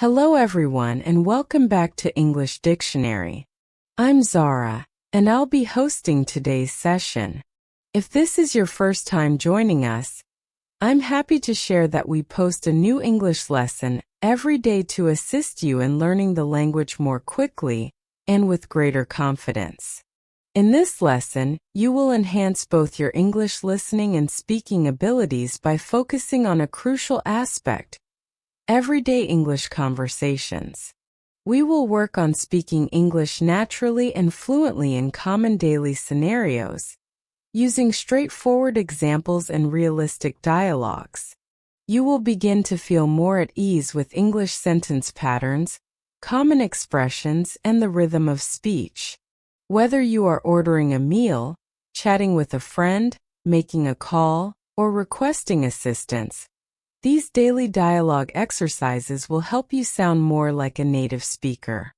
Hello everyone and welcome back to English Dictionary. I'm Zara, and I'll be hosting today's session. If this is your first time joining us, I'm happy to share that we post a new English lesson every day to assist you in learning the language more quickly and with greater confidence. In this lesson, you will enhance both your English listening and speaking abilities by focusing on a crucial aspect: everyday English conversations. We will work on speaking English naturally and fluently in common daily scenarios, using straightforward examples and realistic dialogues. You will begin to feel more at ease with English sentence patterns, common expressions, and the rhythm of speech. Whether you are ordering a meal, chatting with a friend, making a call, or requesting assistance, these daily dialogue exercises will help you sound more like a native speaker.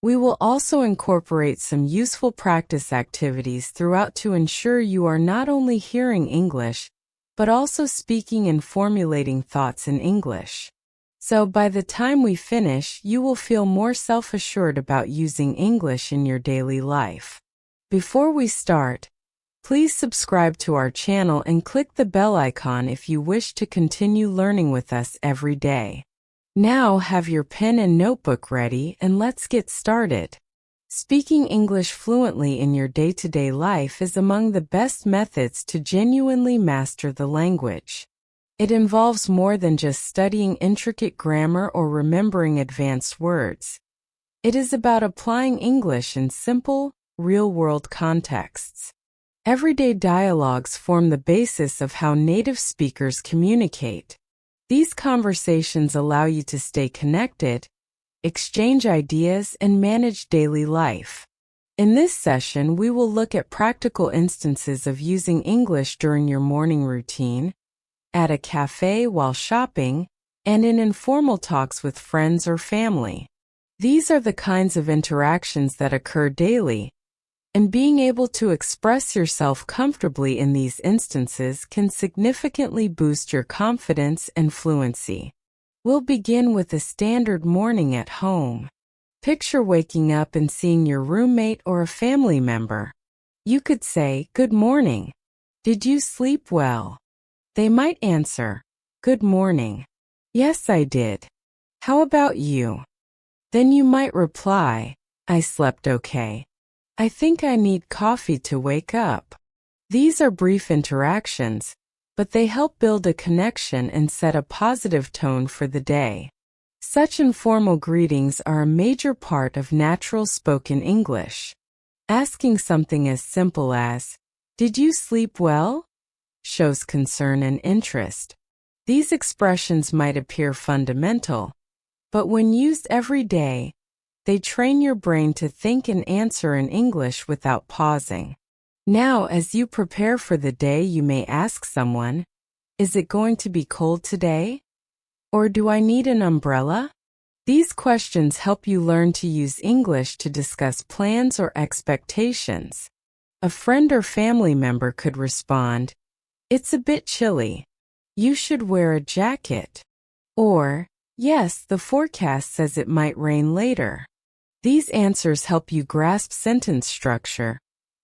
We will also incorporate some useful practice activities throughout to ensure you are not only hearing English, but also speaking and formulating thoughts in English. So by the time we finish, you will feel more self-assured about using English in your daily life. Before we start, please subscribe to our channel and click the bell icon if you wish to continue learning with us every day. Now have your pen and notebook ready and let's get started. Speaking English fluently in your day-to-day life is among the best methods to genuinely master the language. It involves more than just studying intricate grammar or remembering advanced words. It is about applying English in simple, real-world contexts. Everyday dialogues form the basis of how native speakers communicate. These conversations allow you to stay connected, exchange ideas, and manage daily life. In this session, we will look at practical instances of using English during your morning routine, at a cafe while shopping, and in informal talks with friends or family. These are the kinds of interactions that occur daily, and being able to express yourself comfortably in these instances can significantly boost your confidence and fluency. We'll begin with a standard morning at home. Picture waking up and seeing your roommate or a family member. You could say, "Good morning. Did you sleep well?" They might answer, "Good morning. Yes, I did. How about you?" Then you might reply, "I slept okay. I think I need coffee to wake up." These are brief interactions, but they help build a connection and set a positive tone for the day. Such informal greetings are a major part of natural spoken English. Asking something as simple as, "Did you sleep well?" shows concern and interest. These expressions might appear fundamental, but when used every day, they train your brain to think and answer in English without pausing. Now, as you prepare for the day, you may ask someone, "Is it going to be cold today?" Or, "Do I need an umbrella?" These questions help you learn to use English to discuss plans or expectations. A friend or family member could respond, "It's a bit chilly. You should wear a jacket." Or, "Yes, the forecast says it might rain later." These answers help you grasp sentence structure,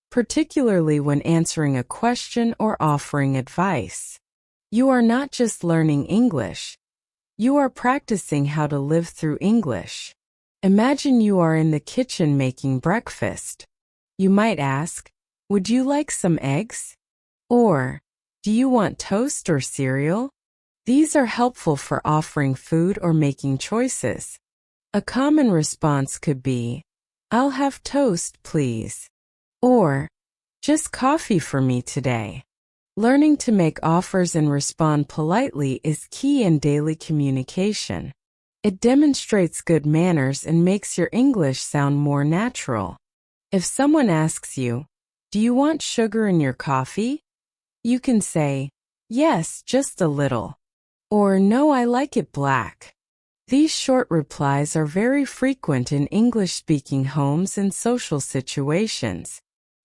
particularly when answering a question or offering advice. You are not just learning English. You are practicing how to live through English. Imagine you are in the kitchen making breakfast. You might ask, "Would you like some eggs?" Or, "Do you want toast or cereal?" These are helpful for offering food or making choices. A common response could be, "I'll have toast, please." Or, "Just coffee for me today." Learning to make offers and respond politely is key in daily communication. It demonstrates good manners and makes your English sound more natural. If someone asks you, "Do you want sugar in your coffee?" you can say, "Yes, just a little." Or, "No, I like it black." These short replies are very frequent in English-speaking homes and social situations.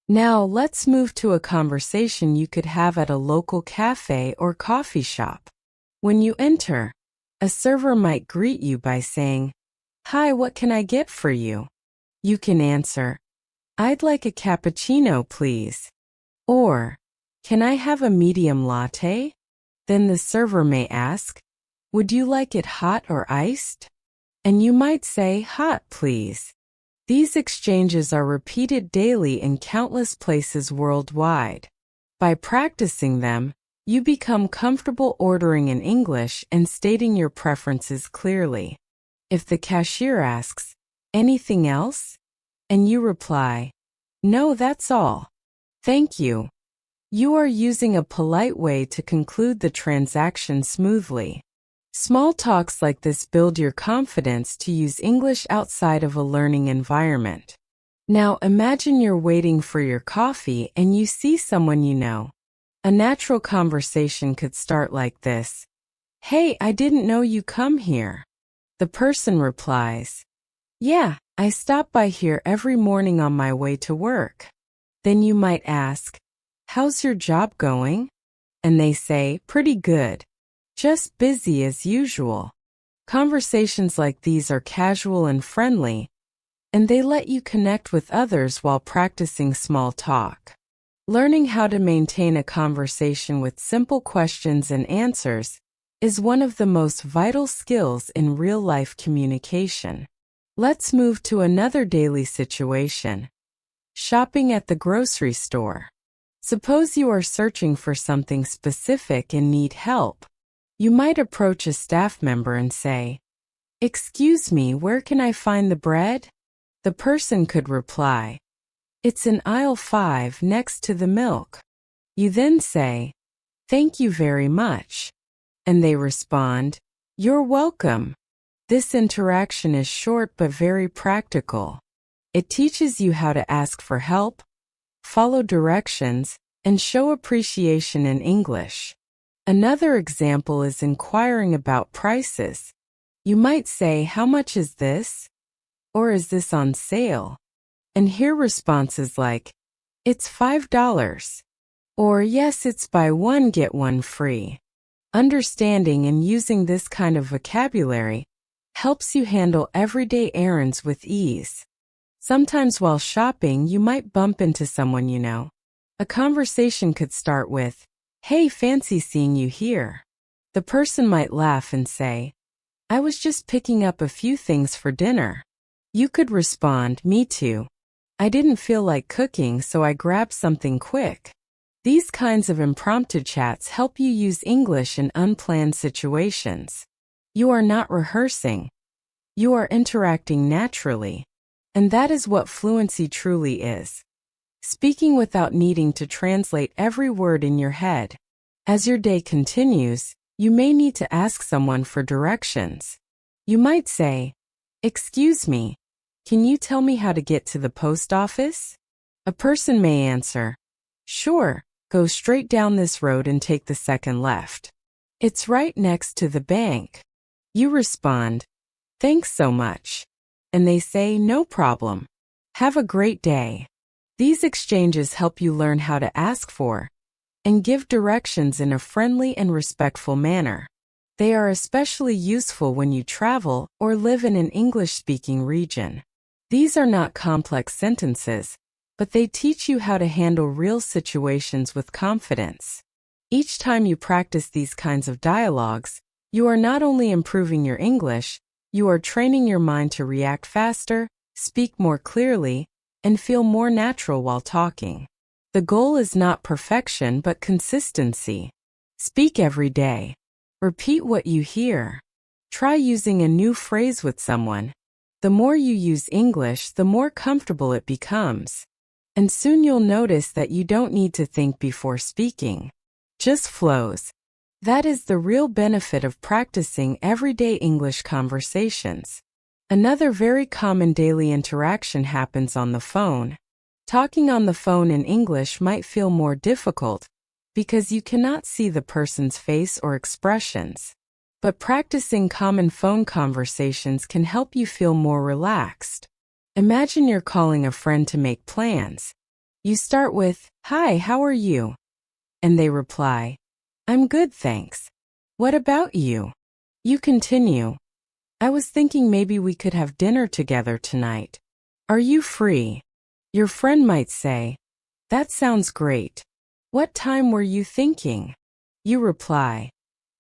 Now, let's move to a conversation you could have at a local cafe or coffee shop. When you enter, a server might greet you by saying, "Hi, what can I get for you?" You can answer, "I'd like a cappuccino, please." Or, "Can I have a medium latte?" Then the server may ask, "Would you like it hot or iced?" And you might say, "Hot, please." These exchanges are repeated daily in countless places worldwide. By practicing them, you become comfortable ordering in English and stating your preferences clearly. If the cashier asks, "Anything else?" and you reply, "No, that's all. Thank you," you are using a polite way to conclude the transaction smoothly. Small talks like this build your confidence to use English outside of a learning environment. Now imagine you're waiting for your coffee and you see someone you know. A natural conversation could start like this. "Hey, I didn't know you come here." The person replies, "Yeah, I stop by here every morning on my way to work." Then you might ask, "How's your job going?" And they say, "Pretty good. Just busy as usual." Conversations like these are casual and friendly, and they let you connect with others while practicing small talk. Learning how to maintain a conversation with simple questions and answers is one of the most vital skills in real-life communication. Let's move to another daily situation. Shopping at the grocery store. Suppose you are searching for something specific and need help. You might approach a staff member and say, "Excuse me, where can I find the bread?" The person could reply, "It's in aisle 5 next to the milk." You then say, "Thank you very much." And they respond, "You're welcome." This interaction is short but very practical. It teaches you how to ask for help, follow directions, and show appreciation in English. Another example is inquiring about prices. You might say, "How much is this?" Or "Is this on sale?" And hear responses like, "It's $5." Or "Yes, it's buy one get one free." Understanding and using this kind of vocabulary helps you handle everyday errands with ease. Sometimes while shopping, you might bump into someone you know. A conversation could start with, "Hey, fancy seeing you here." The person might laugh and say, "I was just picking up a few things for dinner." You could respond, "Me too. I didn't feel like cooking, so I grabbed something quick." These kinds of impromptu chats help you use English in unplanned situations. You are not rehearsing. You are interacting naturally. And that is what fluency truly is. Speaking without needing to translate every word in your head. As your day continues, you may need to ask someone for directions. You might say, "Excuse me, can you tell me how to get to the post office?" A person may answer, "Sure, go straight down this road and take the second left. It's right next to the bank." You respond, "Thanks so much." And they say, "No problem. Have a great day." These exchanges help you learn how to ask for and give directions in a friendly and respectful manner. They are especially useful when you travel or live in an English-speaking region. These are not complex sentences, but they teach you how to handle real situations with confidence. Each time you practice these kinds of dialogues, you are not only improving your English, you are training your mind to react faster, speak more clearly, and feel more natural while talking. The goal is not perfection but consistency. Speak every day. Repeat what you hear. Try using a new phrase with someone. The more you use English, the more comfortable it becomes. And soon you'll notice that you don't need to think before speaking. Just flows. That is the real benefit of practicing everyday English conversations. Another very common daily interaction happens on the phone. Talking on the phone in English might feel more difficult because you cannot see the person's face or expressions. But practicing common phone conversations can help you feel more relaxed. Imagine you're calling a friend to make plans. You start with, "Hi, how are you?" And they reply, "I'm good, thanks. What about you?" You continue, I was thinking maybe we could have dinner together tonight. Are you free? Your friend might say, that sounds great. What time were you thinking? You reply,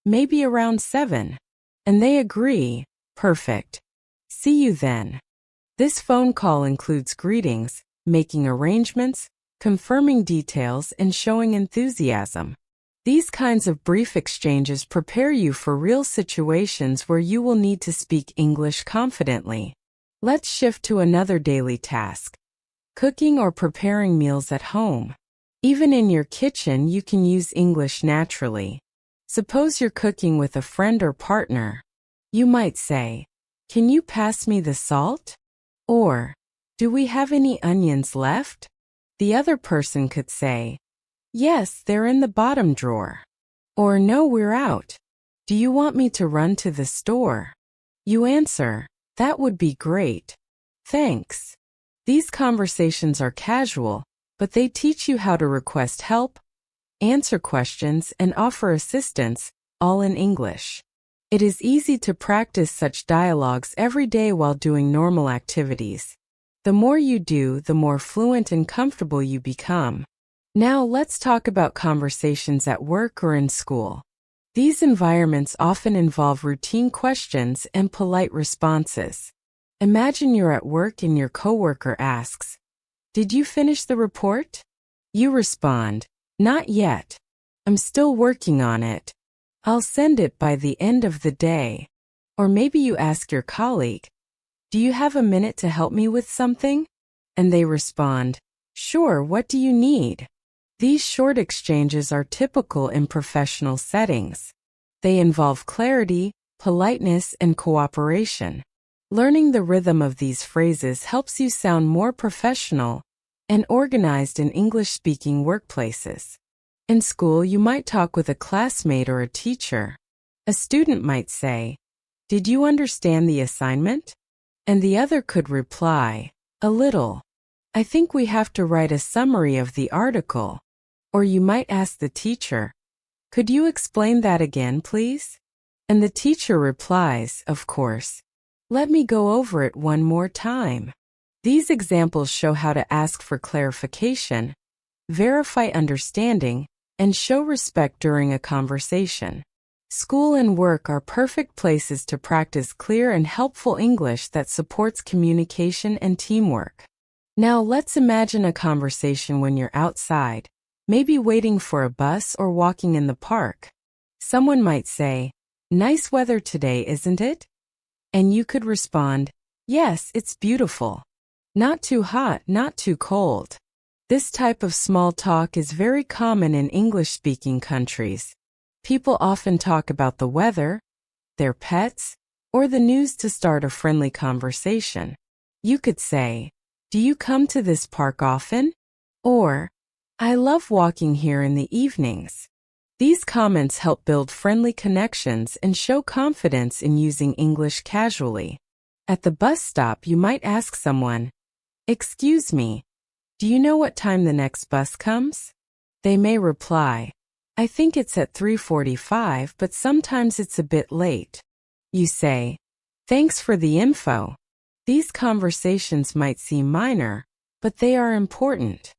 maybe around 7. And they agree, perfect. See you then. This phone call includes greetings, making arrangements, confirming details, and showing enthusiasm. These kinds of brief exchanges prepare you for real situations where you will need to speak English confidently. Let's shift to another daily task. Cooking or preparing meals at home. Even in your kitchen, you can use English naturally. Suppose you're cooking with a friend or partner. You might say, can you pass me the salt? Or, do we have any onions left? The other person could say, yes, they're in the bottom drawer. Or no, we're out. Do you want me to run to the store? You answer, that would be great. Thanks. These conversations are casual, but they teach you how to request help, answer questions, and offer assistance, all in English. It is easy to practice such dialogues every day while doing normal activities. The more you do, the more fluent and comfortable you become. Now let's talk about conversations at work or in school. These environments often involve routine questions and polite responses. Imagine you're at work and your coworker asks, did you finish the report? You respond, not yet. I'm still working on it. I'll send it by the end of the day. Or maybe you ask your colleague, do you have a minute to help me with something? And they respond, sure, what do you need? These short exchanges are typical in professional settings. They involve clarity, politeness, and cooperation. Learning the rhythm of these phrases helps you sound more professional and organized in English-speaking workplaces. In school, you might talk with a classmate or a teacher. A student might say, did you understand the assignment? And the other could reply, a little. I think we have to write a summary of the article. Or you might ask the teacher, could you explain that again, please? And the teacher replies, of course. Let me go over it one more time. These examples show how to ask for clarification, verify understanding, and show respect during a conversation. School and work are perfect places to practice clear and helpful English that supports communication and teamwork. Now let's imagine a conversation when you're outside, maybe waiting for a bus or walking in the park. Someone might say, nice weather today, isn't it? And you could respond, yes, it's beautiful. Not too hot, not too cold. This type of small talk is very common in English-speaking countries. People often talk about the weather, their pets, or the news to start a friendly conversation. You could say, do you come to this park often? Or, I love walking here in the evenings. These comments help build friendly connections and show confidence in using English casually. At the bus stop, you might ask someone, excuse me, do you know what time the next bus comes? They may reply, I think it's at 3:45, but sometimes it's a bit late. You say, thanks for the info. These conversations might seem minor, but they are important.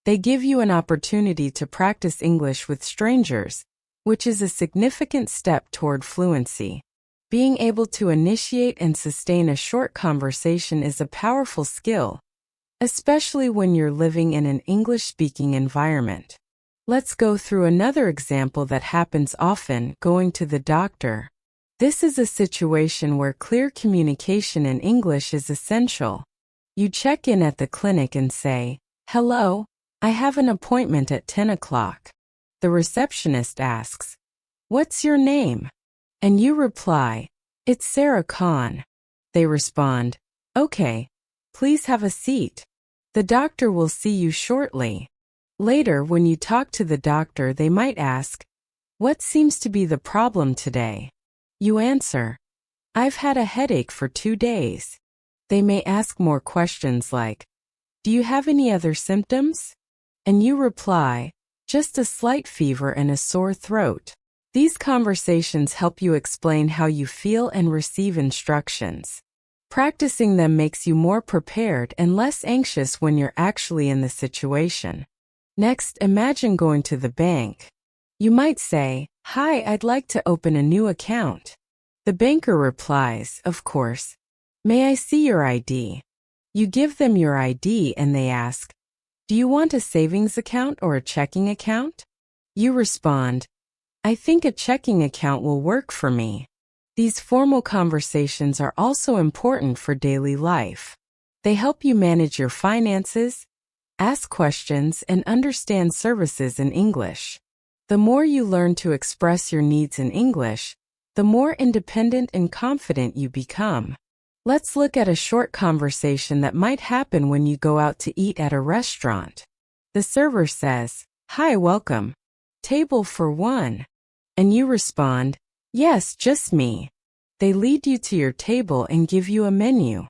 They give you an opportunity to practice English with strangers, which is a significant step toward fluency. Being able to initiate and sustain a short conversation is a powerful skill, especially when you're living in an English-speaking environment. Let's go through another example that happens often, going to the doctor. This is a situation where clear communication in English is essential. You check in at the clinic and say, hello, I have an appointment at 10 o'clock. The receptionist asks, what's your name? And you reply, it's Sarah Khan. They respond, okay, please have a seat. The doctor will see you shortly. Later, when you talk to the doctor, they might ask, what seems to be the problem today? You answer, I've had a headache for 2 days. They may ask more questions like, do you have any other symptoms? And you reply, just a slight fever and a sore throat. These conversations help you explain how you feel and receive instructions. Practicing them makes you more prepared and less anxious when you're actually in the situation. Next, imagine going to the bank. You might say, "Hi, I'd like to open a new account." The banker replies, "Of course. May I see your ID?" You give them your ID and they ask, "Do you want a savings account or a checking account?" You respond, "I think a checking account will work for me." These formal conversations are also important for daily life. They help you manage your finances, ask questions, and understand services in English. The more you learn to express your needs in English, the more independent and confident you become. Let's look at a short conversation that might happen when you go out to eat at a restaurant. The server says, "Hi, welcome. Table for one." And you respond, "Yes, just me." They lead you to your table and give you a menu.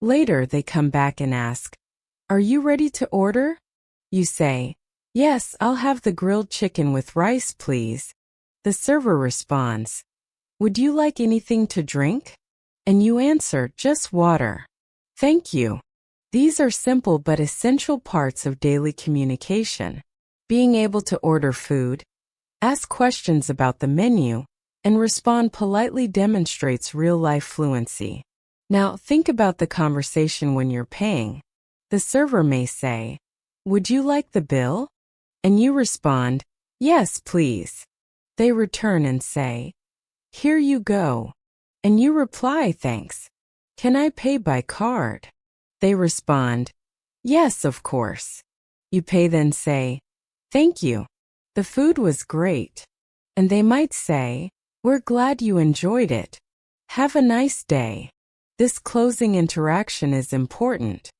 Later, they come back and ask, "Are you ready to order?" You say, "Yes, I'll have the grilled chicken with rice, please." The server responds, "Would you like anything to drink?" And you answer, "Just water. Thank you." These are simple but essential parts of daily communication. Being able to order food, ask questions about the menu, and respond politely demonstrates real-life fluency. Now, think about the conversation when you're paying. The server may say, "Would you like the bill?" And you respond, "Yes, please." They return and say, "Here you go." And you reply, "Thanks. Can I pay by card?" They respond, "Yes, of course." You pay, then say, "Thank you. The food was great." And they might say, "We're glad you enjoyed it. Have a nice day." This closing interaction is important.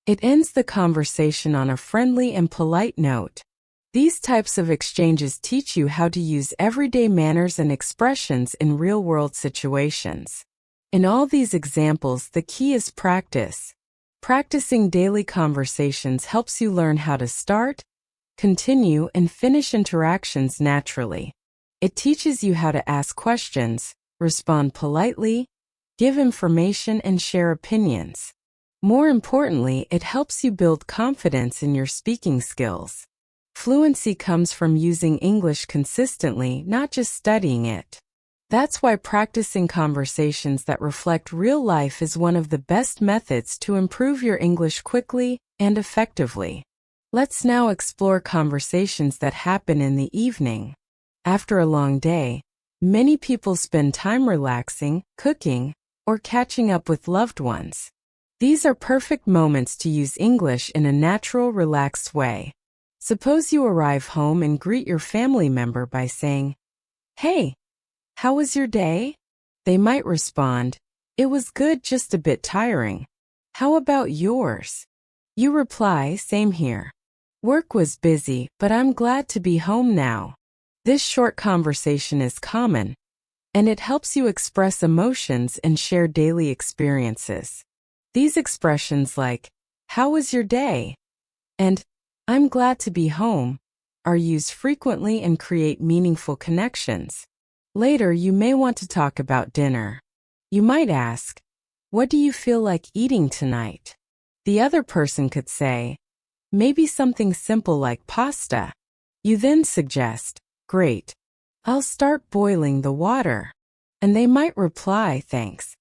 It ends the conversation on a friendly and polite note. These types of exchanges teach you how to use everyday manners and expressions in real-world situations. In all these examples, the key is practice. Practicing daily conversations helps you learn how to start, continue, and finish interactions naturally. It teaches you how to ask questions, respond politely, give information, and share opinions. More importantly, it helps you build confidence in your speaking skills. Fluency comes from using English consistently, not just studying it. That's why practicing conversations that reflect real life is one of the best methods to improve your English quickly and effectively. Let's now explore conversations that happen in the evening. After a long day, many people spend time relaxing, cooking, or catching up with loved ones. These are perfect moments to use English in a natural, relaxed way. Suppose you arrive home and greet your family member by saying, "Hey, how was your day?" They might respond, "It was good, just a bit tiring. How about yours?" You reply, "Same here. Work was busy, but I'm glad to be home now." This short conversation is common, and it helps you express emotions and share daily experiences. These expressions like, "How was your day?" and "I'm glad to be home" are used frequently and create meaningful connections. Later, you may want to talk about dinner. You might ask, "What do you feel like eating tonight?" The other person could say, "Maybe something simple like pasta." You then suggest, "Great. I'll start boiling the water." And they might reply, "Thanks.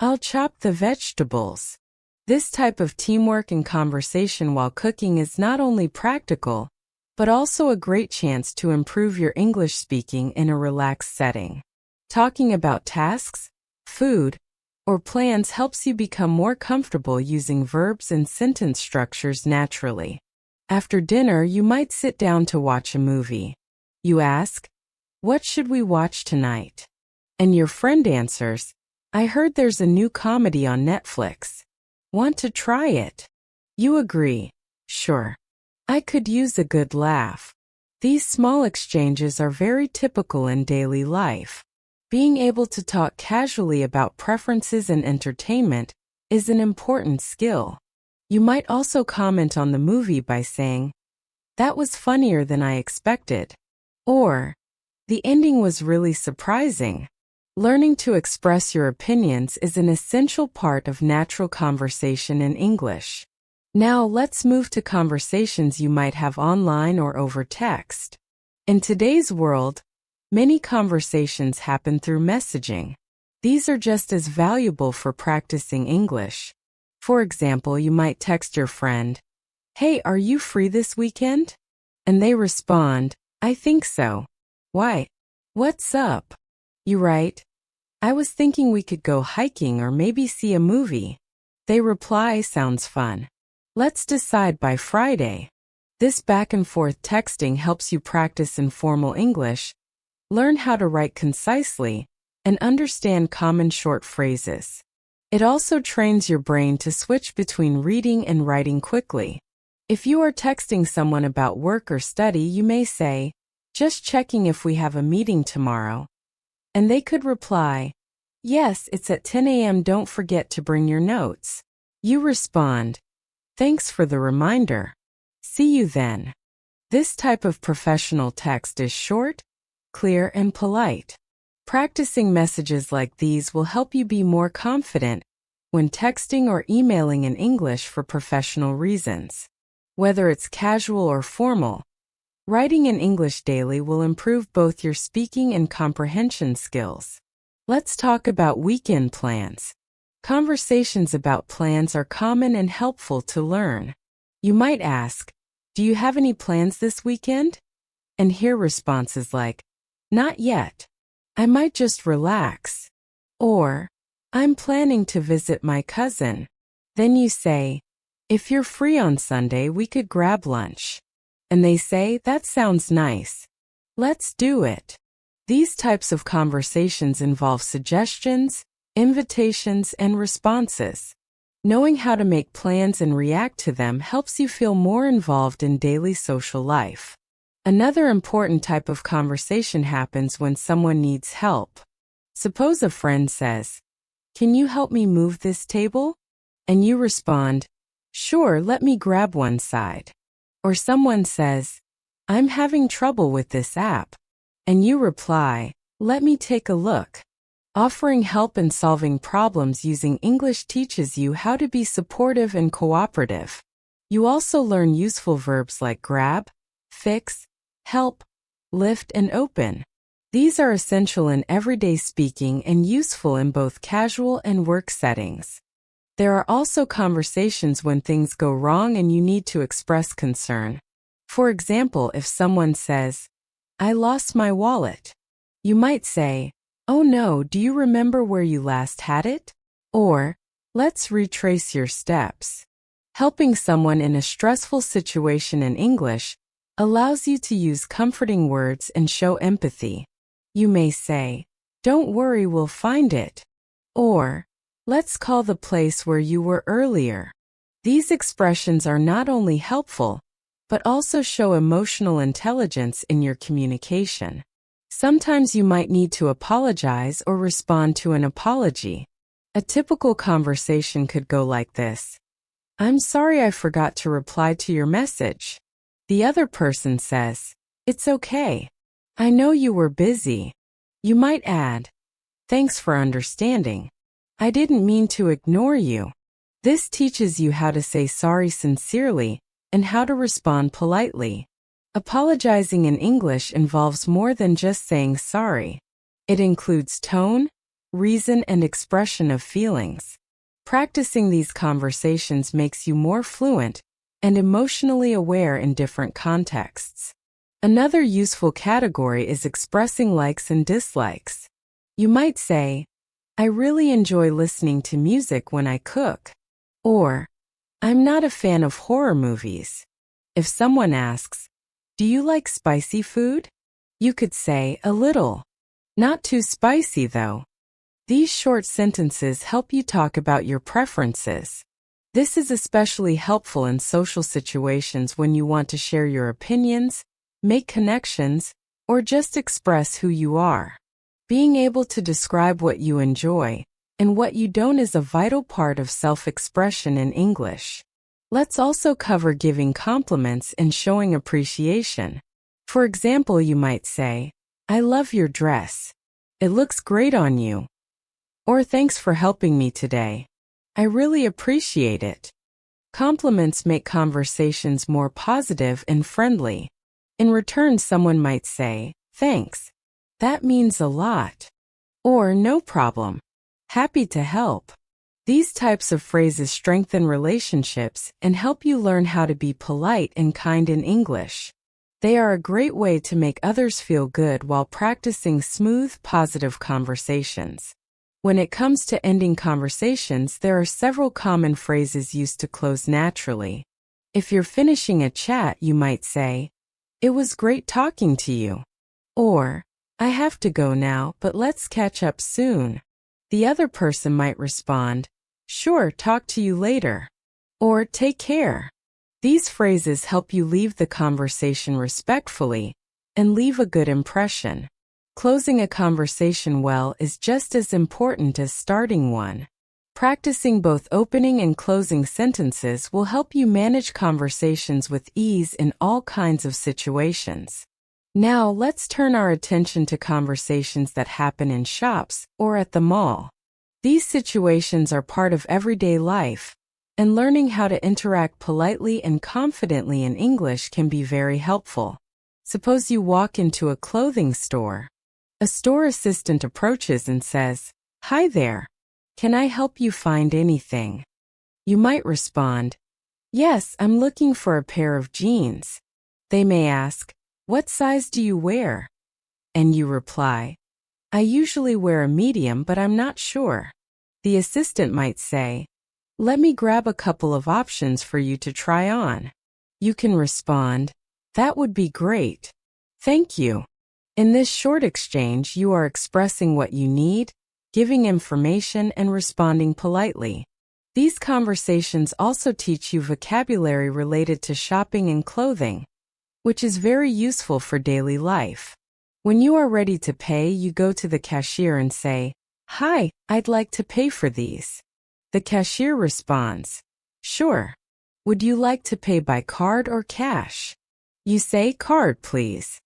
I'll chop the vegetables." This type of teamwork and conversation while cooking is not only practical, but also a great chance to improve your English speaking in a relaxed setting. Talking about tasks, food, or plans helps you become more comfortable using verbs and sentence structures naturally. After dinner, you might sit down to watch a movie. You ask, "What should we watch tonight?" And your friend answers, "I heard there's a new comedy on Netflix. Want to try it?" You agree, "Sure. I could use a good laugh." These small exchanges are very typical in daily life. Being able to talk casually about preferences and entertainment is an important skill. You might also comment on the movie by saying, "That was funnier than I expected," or The ending was really surprising. Learning to express your opinions is an essential part of natural conversation in English. Now let's move to conversations you might have online or over text. In today's world, many conversations happen through messaging. These are just as valuable for practicing English. For example, you might text your friend, "Hey, are you free this weekend?" And they respond, "I think so." "Why? What's up?" You write, "I was thinking we could go hiking or maybe see a movie." They reply, "Sounds fun. Let's decide by Friday." This back and forth texting helps you practice informal English, learn how to write concisely, and understand common short phrases. It also trains your brain to switch between reading and writing quickly. If you are texting someone about work or study, you may say, "Just checking if we have a meeting tomorrow." And they could reply, "Yes, it's at 10 a.m. Don't forget to bring your notes." You respond, "Thanks for the reminder. See you then." This type of professional text is short, clear, and polite. Practicing messages like these will help you be more confident when texting or emailing in English for professional reasons. Whether it's casual or formal, writing in English daily will improve both your speaking and comprehension skills. Let's talk about weekend plans. Conversations about plans are common and helpful to learn. You might ask, "Do you have any plans this weekend?" And hear responses like, "Not yet. I might just relax." Or, "I'm planning to visit my cousin." Then you say, "If you're free on Sunday, we could grab lunch." And they say, "That sounds nice. Let's do it." These types of conversations involve suggestions, invitations, and responses. Knowing how to make plans and react to them helps you feel more involved in daily social life. Another important type of conversation happens when someone needs help. Suppose a friend says, "Can you help me move this table?" And you respond, "Sure, let me grab one side." Or someone says, "I'm having trouble with this app." And you reply, "Let me take a look." Offering help and solving problems using English teaches you how to be supportive and cooperative. You also learn useful verbs like grab, fix, help, lift, and open. These are essential in everyday speaking and useful in both casual and work settings. There are also conversations when things go wrong and you need to express concern. For example, if someone says, "I lost my wallet," you might say, "Oh no, do you remember where you last had it?" Or, "Let's retrace your steps." Helping someone in a stressful situation in English allows you to use comforting words and show empathy. You may say, "Don't worry, we'll find it." Or, "Let's call the place where you were earlier." These expressions are not only helpful, but also show emotional intelligence in your communication. Sometimes you might need to apologize or respond to an apology. A typical conversation could go like this: "I'm sorry I forgot to reply to your message." The other person says, "It's okay. I know you were busy." You might add, "Thanks for understanding. I didn't mean to ignore you." This teaches you how to say sorry sincerely and how to respond politely. Apologizing in English involves more than just saying sorry. It includes tone, reason, and expression of feelings. Practicing these conversations makes you more fluent and emotionally aware in different contexts. Another useful category is expressing likes and dislikes. You might say, "I really enjoy listening to music when I cook." Or, "I'm not a fan of horror movies." If someone asks, "Do you like spicy food?" you could say, "A little. Not too spicy though." These short sentences help you talk about your preferences. This is especially helpful in social situations when you want to share your opinions, make connections, or just express who you are. Being able to describe what you enjoy and what you don't is a vital part of self-expression in English. Let's also cover giving compliments and showing appreciation. For example, you might say, I love your dress. It looks great on you. Or thanks for helping me today. I really appreciate it. Compliments make conversations more positive and friendly. In return, someone might say, thanks. That means a lot. Or no problem. Happy to help. These types of phrases strengthen relationships and help you learn how to be polite and kind in English. They are a great way to make others feel good while practicing smooth, positive conversations. When it comes to ending conversations, there are several common phrases used to close naturally. If you're finishing a chat, you might say, "It was great talking to you." Or, "I have to go now, but let's catch up soon." The other person might respond, "Sure, talk to you later." Or, "Take care." These phrases help you leave the conversation respectfully and leave a good impression. Closing a conversation well is just as important as starting one. Practicing both opening and closing sentences will help you manage conversations with ease in all kinds of situations. Now, let's turn our attention to conversations that happen in shops or at the mall. These situations are part of everyday life, and learning how to interact politely and confidently in English can be very helpful. Suppose you walk into a clothing store. A store assistant approaches and says, "Hi there. Can I help you find anything?" You might respond, "Yes, I'm looking for a pair of jeans." They may ask, "What size do you wear?" And you reply, "I usually wear a medium, but I'm not sure." The assistant might say, "Let me grab a couple of options for you to try on." You can respond, "That would be great. Thank you." In this short exchange, you are expressing what you need, giving information, and responding politely. These conversations also teach you vocabulary related to shopping and clothing, which is very useful for daily life. When you are ready to pay, you go to the cashier and say, "Hi, I'd like to pay for these." The cashier responds, "Sure. Would you like to pay by card or cash?" You say, "Card, please."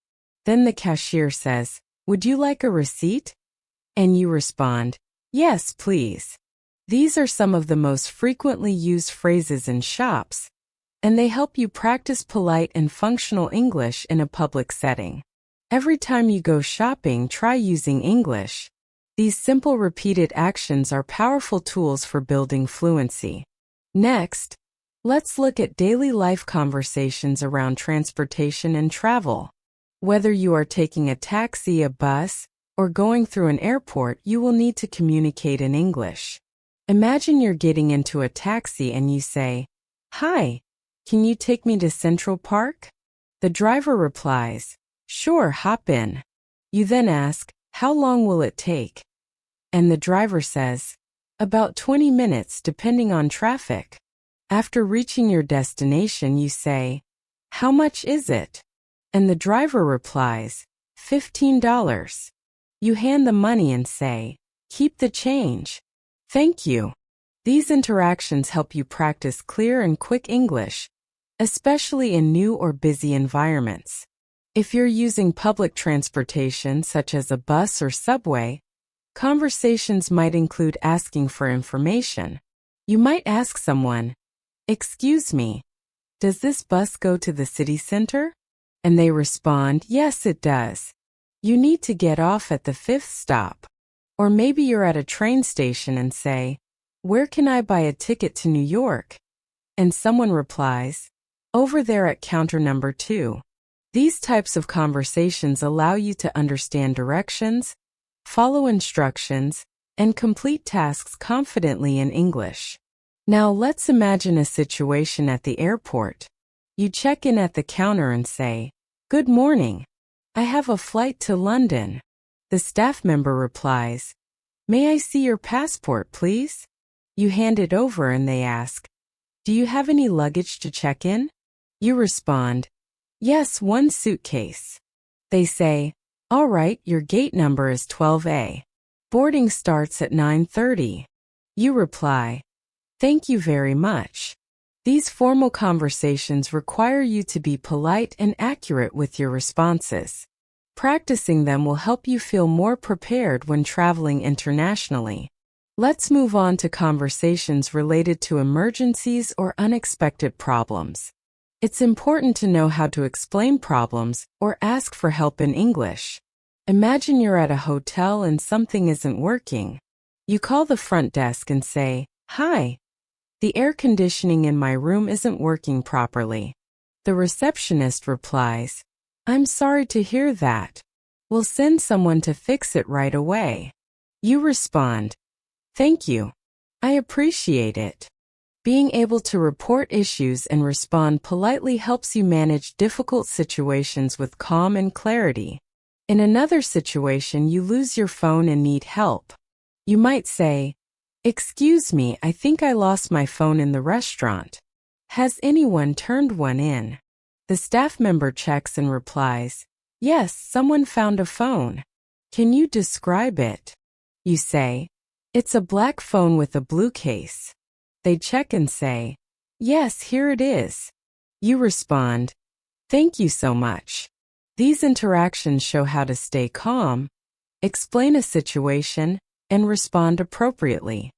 Then the cashier says, "Would you like a receipt?" And you respond, "Yes, please." These are some of the most frequently used phrases in shops, and they help you practice polite and functional English in a public setting. Every time you go shopping, try using English. These simple repeated actions are powerful tools for building fluency. Next, let's look at daily life conversations around transportation and travel. Whether you are taking a taxi, a bus, or going through an airport, you will need to communicate in English. Imagine you're getting into a taxi and you say, "Hi, can you take me to Central Park?" The driver replies, "Sure, hop in." You then ask, "How long will it take?" And the driver says, "About 20 minutes depending on traffic." After reaching your destination, you say, "How much is it?" And the driver replies, $15. You hand the money and say, "Keep the change." Thank you. These interactions help you practice clear and quick English, especially in new or busy environments. If you're using public transportation such as a bus or subway, conversations might include asking for information. You might ask someone, "Excuse me, does this bus go to the city center?" And they respond, "Yes, it does. You need to get off at the 5th stop." Or maybe you're at a train station and say, "Where can I buy a ticket to New York?" And someone replies, "Over there at counter number 2. These types of conversations allow you to understand directions, follow instructions, and complete tasks confidently in English. Now let's imagine a situation at the airport. You check in at the counter and say, "Good morning. I have a flight to London." The staff member replies, "May I see your passport, please?" You hand it over and they ask, "Do you have any luggage to check in?" You respond, "Yes, one suitcase." They say, "All right, your gate number is 12A. Boarding starts at 9:30. You reply, "Thank you very much." These formal conversations require you to be polite and accurate with your responses. Practicing them will help you feel more prepared when traveling internationally. Let's move on to conversations related to emergencies or unexpected problems. It's important to know how to explain problems or ask for help in English. Imagine you're at a hotel and something isn't working. You call the front desk and say, "Hi, the air conditioning in my room isn't working properly." The receptionist replies, "I'm sorry to hear that. We'll send someone to fix it right away." You respond, "Thank you. I appreciate it." Being able to report issues and respond politely helps you manage difficult situations with calm and clarity. In another situation, you lose your phone and need help. You might say, "Excuse me, I think I lost my phone in the restaurant. Has anyone turned one in?" The staff member checks and replies, "Yes, someone found a phone. Can you describe it?" You say, "It's a black phone with a blue case." They check and say, "Yes, here it is." You respond, "Thank you so much." These interactions show how to stay calm, explain a situation, and respond appropriately.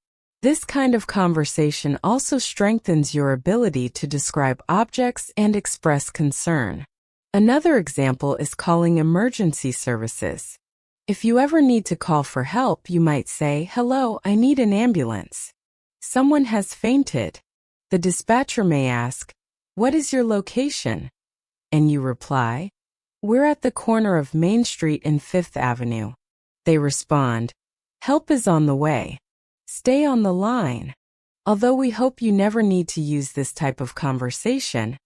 This kind of conversation also strengthens your ability to describe objects and express concern. Another example is calling emergency services. If you ever need to call for help, you might say, "Hello, I need an ambulance. Someone has fainted." The dispatcher may ask, "What is your location?" And you reply, "We're at the corner of Main Street and 5th Avenue. They respond, "Help is on the way. Stay on the line." Although we hope you never need to use this type of conversation,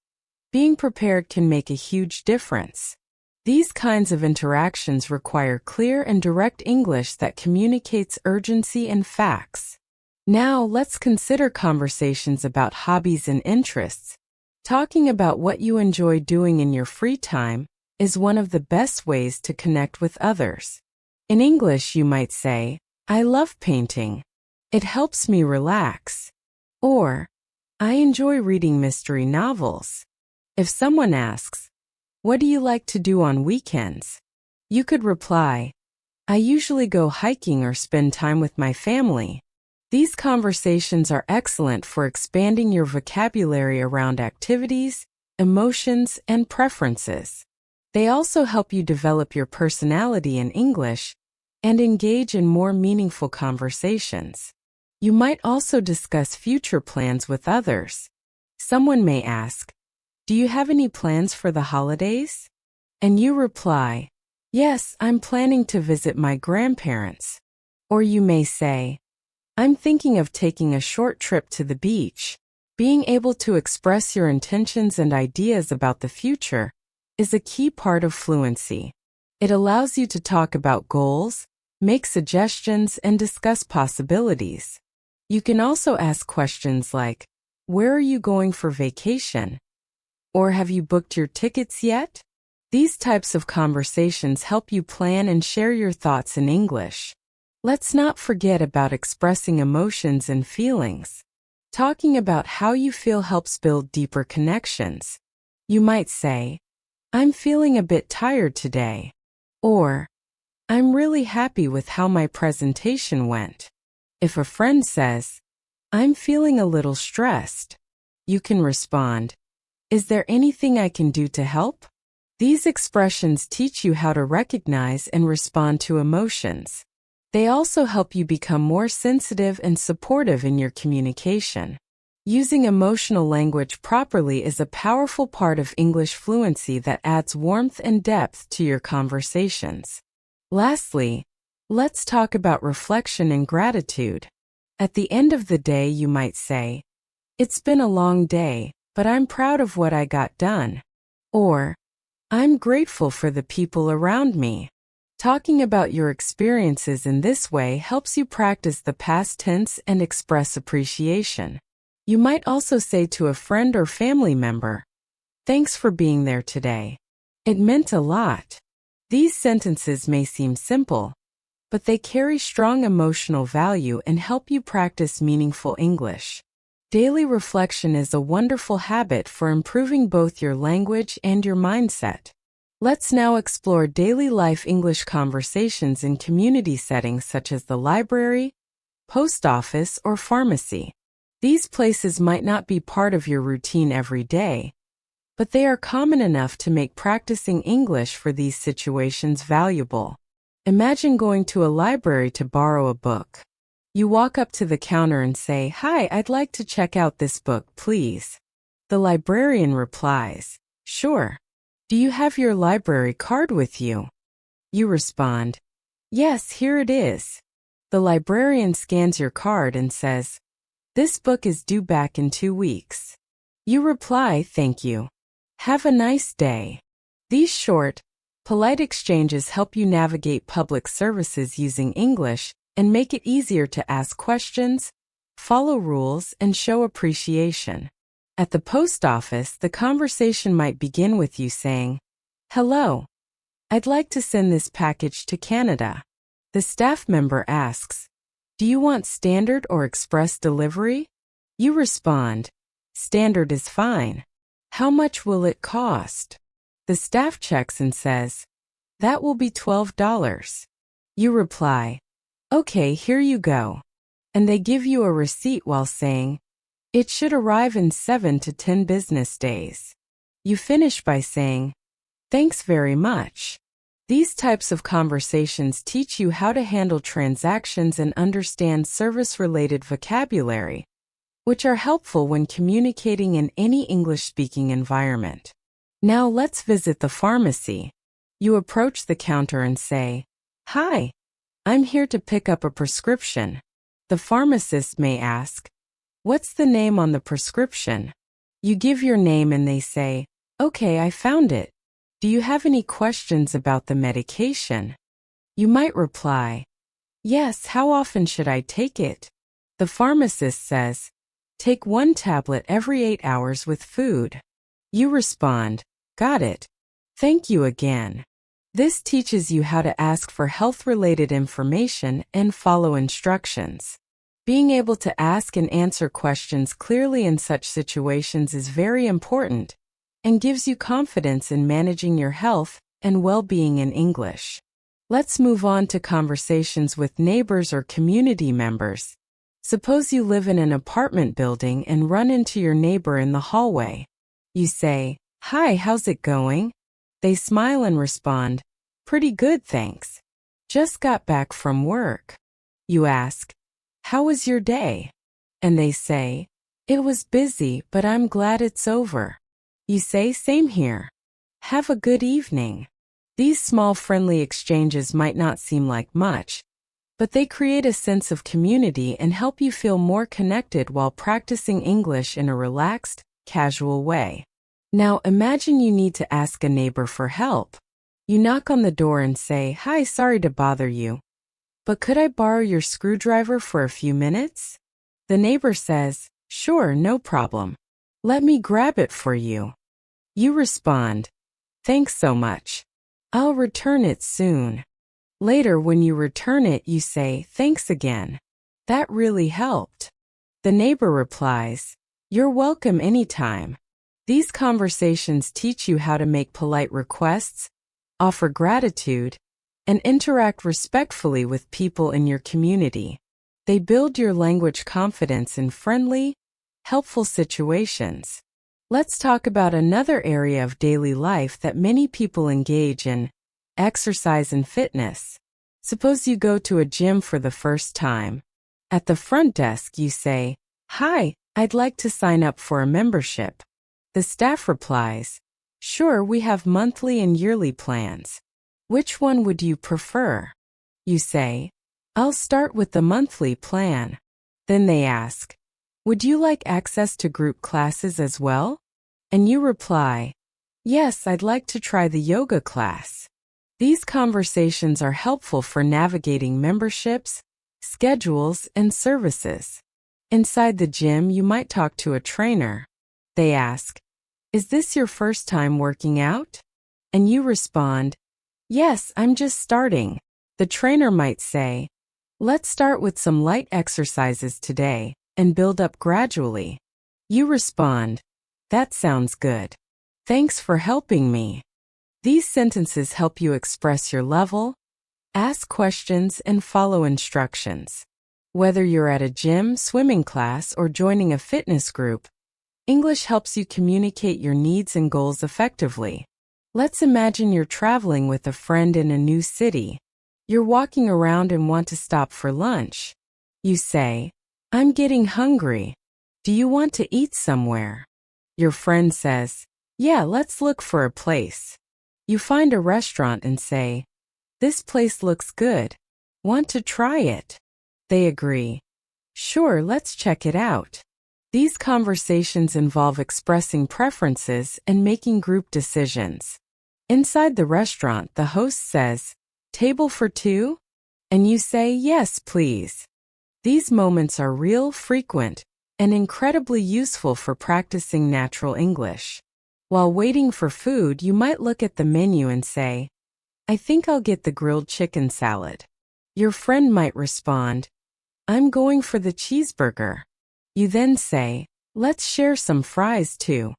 being prepared can make a huge difference. These kinds of interactions require clear and direct English that communicates urgency and facts. Now, let's consider conversations about hobbies and interests. Talking about what you enjoy doing in your free time is one of the best ways to connect with others. In English, you might say, "I love painting. It helps me relax." Or, "I enjoy reading mystery novels." If someone asks, "What do you like to do on weekends?" you could reply, "I usually go hiking or spend time with my family." These conversations are excellent for expanding your vocabulary around activities, emotions, and preferences. They also help you develop your personality in English and engage in more meaningful conversations. You might also discuss future plans with others. Someone may ask, "Do you have any plans for the holidays?" And you reply, "Yes, I'm planning to visit my grandparents." Or you may say, "I'm thinking of taking a short trip to the beach." Being able to express your intentions and ideas about the future is a key part of fluency. It allows you to talk about goals, make suggestions, and discuss possibilities. You can also ask questions like, "Where are you going for vacation?" Or, "Have you booked your tickets yet?" These types of conversations help you plan and share your thoughts in English. Let's not forget about expressing emotions and feelings. Talking about how you feel helps build deeper connections. You might say, "I'm feeling a bit tired today." Or, "I'm really happy with how my presentation went." If a friend says, "I'm feeling a little stressed," you can respond, "Is there anything I can do to help?" These expressions teach you how to recognize and respond to emotions. They also help you become more sensitive and supportive in your communication. Using emotional language properly is a powerful part of English fluency that adds warmth and depth to your conversations. Lastly, let's talk about reflection and gratitude. At the end of the day, you might say, "It's been a long day, but I'm proud of what I got done." Or, "I'm grateful for the people around me." Talking about your experiences in this way helps you practice the past tense and express appreciation. You might also say to a friend or family member, "Thanks for being there today. It meant a lot." These sentences may seem simple, but they carry strong emotional value and help you practice meaningful English. Daily reflection is a wonderful habit for improving both your language and your mindset. Let's now explore daily life English conversations in community settings such as the library, post office, or pharmacy. These places might not be part of your routine every day, but they are common enough to make practicing English for these situations valuable. Imagine going to a library to borrow a book. You walk up to the counter and say, "Hi, I'd like to check out this book, please." The librarian replies, "Sure. Do you have your library card with you?" You respond, "Yes, here it is." The librarian scans your card and says, "This book is due back in 2 weeks." You reply, "Thank you. Have a nice day." These short, polite exchanges help you navigate public services using English and make it easier to ask questions, follow rules, and show appreciation. At the post office, the conversation might begin with you saying, "Hello, I'd like to send this package to Canada." The staff member asks, "Do you want standard or express delivery?" You respond, "Standard is fine. How much will it cost?" The staff checks and says, "That will be $12. You reply, "Okay, here you go." And they give you a receipt while saying, "It should arrive in 7 to 10 business days." You finish by saying, "Thanks very much." These types of conversations teach you how to handle transactions and understand service-related vocabulary, which are helpful when communicating in any English-speaking environment. Now let's visit the pharmacy. You approach the counter and say, "Hi, I'm here to pick up a prescription." The pharmacist may ask, "What's the name on the prescription?" You give your name and they say, "Okay, I found it. Do you have any questions about the medication?" You might reply, "Yes, how often should I take it?" The pharmacist says, "Take 1 tablet every 8 hours with food." You respond, "Got it. Thank you again." This teaches you how to ask for health-related information and follow instructions. Being able to ask and answer questions clearly in such situations is very important and gives you confidence in managing your health and well-being in English. Let's move on to conversations with neighbors or community members. Suppose you live in an apartment building and run into your neighbor in the hallway. You say, "Hi, how's it going?" They smile and respond, "Pretty good, thanks. Just got back from work." You ask, "How was your day?" And they say, "It was busy, but I'm glad it's over." You say, "Same here. Have a good evening." These small friendly exchanges might not seem like much, but they create a sense of community and help you feel more connected while practicing English in a relaxed, casual way. Now imagine you need to ask a neighbor for help. You knock on the door and say, "Hi, sorry to bother you, but could I borrow your screwdriver for a few minutes?" The neighbor says, "Sure, no problem. Let me grab it for you." You respond, "Thanks so much. I'll return it soon." Later, when you return it, you say, "Thanks again. That really helped." The neighbor replies, "You're welcome anytime." These conversations teach you how to make polite requests, offer gratitude, and interact respectfully with people in your community. They build your language confidence in friendly, helpful situations. Let's talk about another area of daily life that many people engage in: exercise and fitness. Suppose you go to a gym for the first time. At the front desk, you say, "Hi, I'd like to sign up for a membership." The staff replies, "Sure, we have monthly and yearly plans. Which one would you prefer?" You say, "I'll start with the monthly plan." Then they ask, "Would you like access to group classes as well?" And you reply, "Yes, I'd like to try the yoga class." These conversations are helpful for navigating memberships, schedules, and services. Inside the gym, you might talk to a trainer. They ask, "Is this your first time working out?" And you respond, "Yes, I'm just starting." The trainer might say, "Let's start with some light exercises today and build up gradually." You respond, "That sounds good. Thanks for helping me." These sentences help you express your level, ask questions, and follow instructions. Whether you're at a gym, swimming class, or joining a fitness group, English helps you communicate your needs and goals effectively. Let's imagine you're traveling with a friend in a new city. You're walking around and want to stop for lunch. You say, "I'm getting hungry. Do you want to eat somewhere?" Your friend says, "Yeah, let's look for a place." You find a restaurant and say, "This place looks good. Want to try it?" They agree. "Sure, let's check it out." These conversations involve expressing preferences and making group decisions. Inside the restaurant, the host says, "Table for two?" And you say, "Yes, please." These moments are real, frequent, and incredibly useful for practicing natural English. While waiting for food, you might look at the menu and say, "I think I'll get the grilled chicken salad." Your friend might respond, "I'm going for the cheeseburger." You then say, "Let's share some fries too."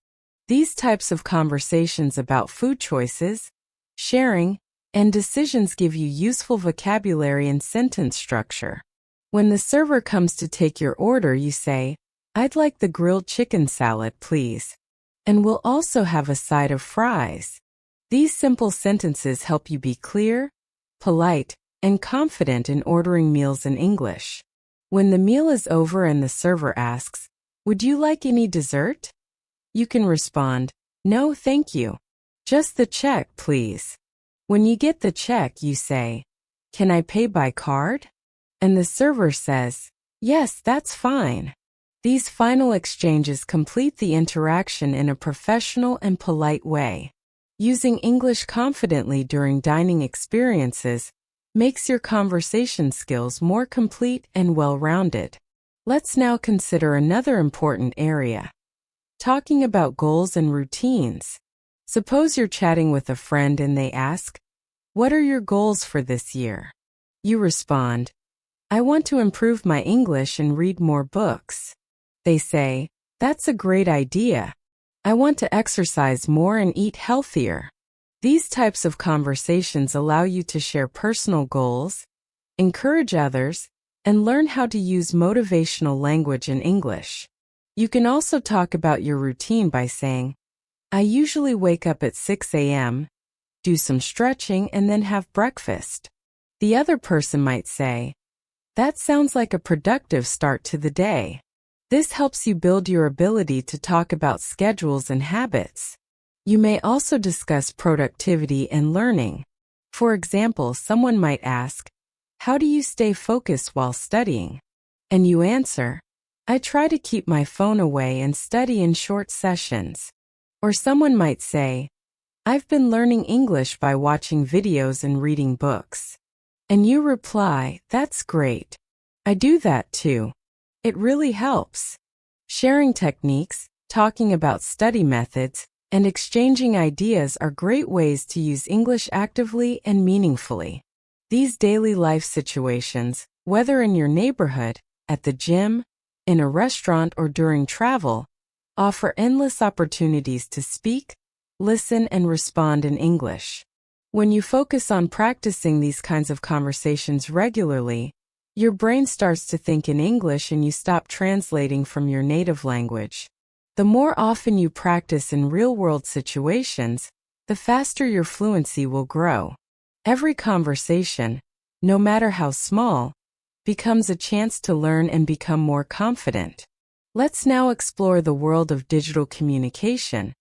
These types of conversations about food choices, sharing, and decisions give you useful vocabulary and sentence structure. When the server comes to take your order, you say, "I'd like the grilled chicken salad, please. And we'll also have a side of fries." These simple sentences help you be clear, polite, and confident in ordering meals in English. When the meal is over and the server asks, "Would you like any dessert?" you can respond, "No, thank you. Just the check, please." When you get the check, you say, "Can I pay by card?" And the server says, "Yes, that's fine." These final exchanges complete the interaction in a professional and polite way. Using English confidently during dining experiences makes your conversation skills more complete and well-rounded. Let's now consider another important area: talking about goals and routines. Suppose you're chatting with a friend and they ask, "What are your goals for this year?" You respond, "I want to improve my English and read more books." They say, "That's a great idea. I want to exercise more and eat healthier." These types of conversations allow you to share personal goals, encourage others, and learn how to use motivational language in English. You can also talk about your routine by saying, "I usually wake up at 6 a.m., do some stretching, and then have breakfast." The other person might say, "That sounds like a productive start to the day." This helps you build your ability to talk about schedules and habits. You may also discuss productivity and learning. For example, someone might ask, "How do you stay focused while studying?" And you answer, "I try to keep my phone away and study in short sessions." Or someone might say, "I've been learning English by watching videos and reading books." And you reply, "That's great. I do that too. It really helps." Sharing techniques, talking about study methods, and exchanging ideas are great ways to use English actively and meaningfully. These daily life situations, whether in your neighborhood, at the gym, in a restaurant, or during travel, offer endless opportunities to speak, listen, and respond in English. When you focus on practicing these kinds of conversations regularly, your brain starts to think in English and you stop translating from your native language. The more often you practice in real-world situations, the faster your fluency will grow. Every conversation, no matter how small, becomes a chance to learn and become more confident. Let's now explore the world of digital communication,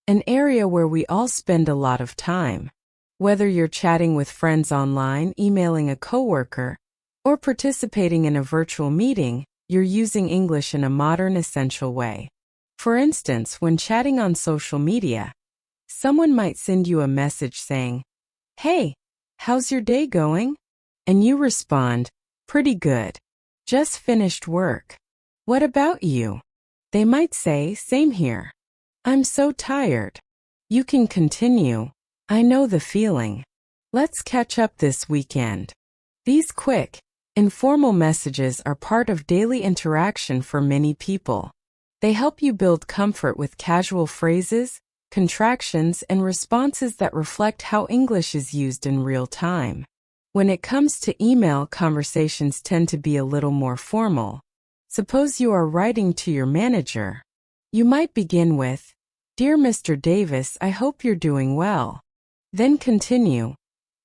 an area where we all spend a lot of time. Whether you're chatting with friends online, emailing a coworker, or participating in a virtual meeting, you're using English in a modern, essential way. For instance, when chatting on social media, someone might send you a message saying, "Hey, how's your day going?" And you respond, "Pretty good. Just finished work. What about you?" They might say, "Same here. I'm so tired." You can continue, "I know the feeling. Let's catch up this weekend." These quick, informal messages are part of daily interaction for many people. They help you build comfort with casual phrases, contractions, and responses that reflect how English is used in real time. When it comes to email, conversations tend to be a little more formal. Suppose you are writing to your manager. You might begin with, "Dear Mr. Davis, I hope you're doing well." Then continue,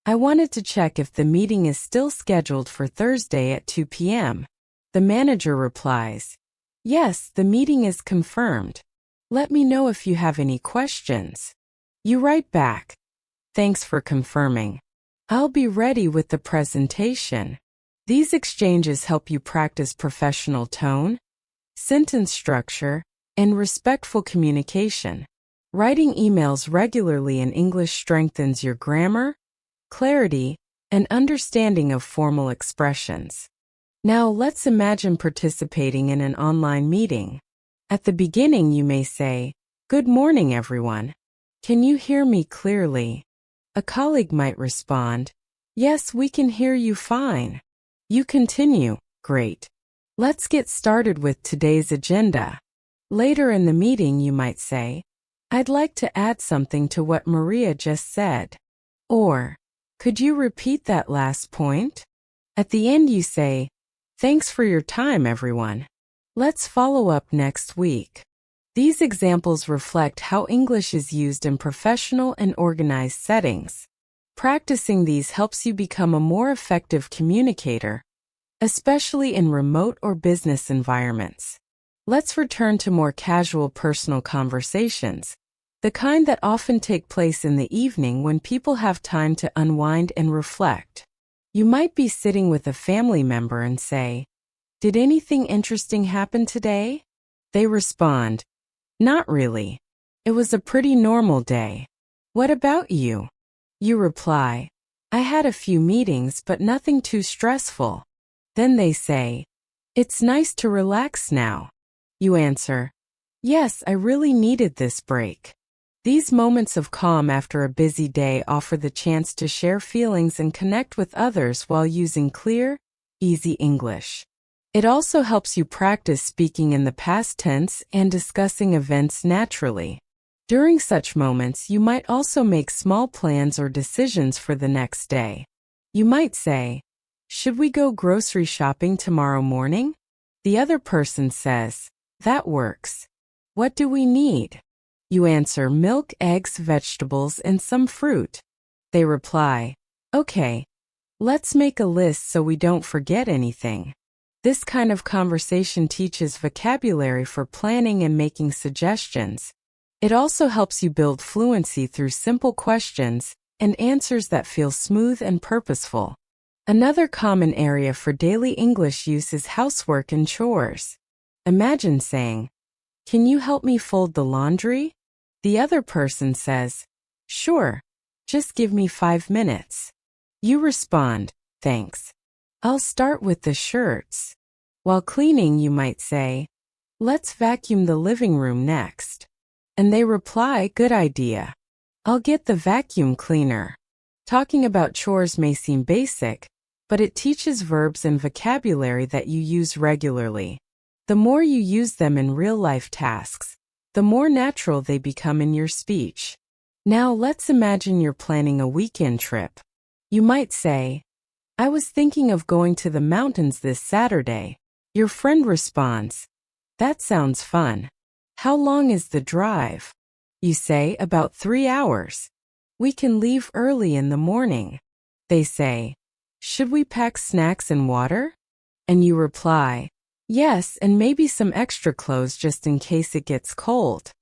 "I wanted to check if the meeting is still scheduled for Thursday at 2 p.m. The manager replies, "Yes, the meeting is confirmed. Let me know if you have any questions." You write back, "Thanks for confirming. I'll be ready with the presentation." These exchanges help you practice professional tone, sentence structure, and respectful communication. Writing emails regularly in English strengthens your grammar, clarity, and understanding of formal expressions. Now let's imagine participating in an online meeting. At the beginning, you may say, "Good morning, everyone. Can you hear me clearly?" A colleague might respond, "Yes, we can hear you fine." You continue, "Great. Let's get started with today's agenda." Later in the meeting, you might say, "I'd like to add something to what Maria just said." Or, "Could you repeat that last point?" At the end, you say, "Thanks for your time, everyone. Let's follow up next week." These examples reflect how English is used in professional and organized settings. Practicing these helps you become a more effective communicator, especially in remote or business environments. Let's return to more casual personal conversations, the kind that often take place in the evening when people have time to unwind and reflect. You might be sitting with a family member and say, "Did anything interesting happen today?" They respond, "Not really. It was a pretty normal day. What about you?" You reply, "I had a few meetings but nothing too stressful." Then they say, "It's nice to relax now." You answer, "Yes, I really needed this break." These moments of calm after a busy day offer the chance to share feelings and connect with others while using clear, easy English. It also helps you practice speaking in the past tense and discussing events naturally. During such moments, you might also make small plans or decisions for the next day. You might say, "Should we go grocery shopping tomorrow morning?" The other person says, "That works. What do we need?" You answer, "Milk, eggs, vegetables, and some fruit." They reply, "Okay. Let's make a list so we don't forget anything." This kind of conversation teaches vocabulary for planning and making suggestions. It also helps you build fluency through simple questions and answers that feel smooth and purposeful. Another common area for daily English use is housework and chores. Imagine saying, "Can you help me fold the laundry?" The other person says, "Sure. Just give me 5 minutes." You respond, "Thanks. I'll start with the shirts." While cleaning, you might say, "Let's vacuum the living room next." And they reply, "Good idea. I'll get the vacuum cleaner." Talking about chores may seem basic, but it teaches verbs and vocabulary that you use regularly. The more you use them in real-life tasks, the more natural they become in your speech. Now let's imagine you're planning a weekend trip. You might say, "I was thinking of going to the mountains this Saturday." Your friend responds, "That sounds fun. How long is the drive?" You say, "About 3 hours. We can leave early in the morning." They say, "Should we pack snacks and water?" And you reply, "Yes, and maybe some extra clothes just in case it gets cold."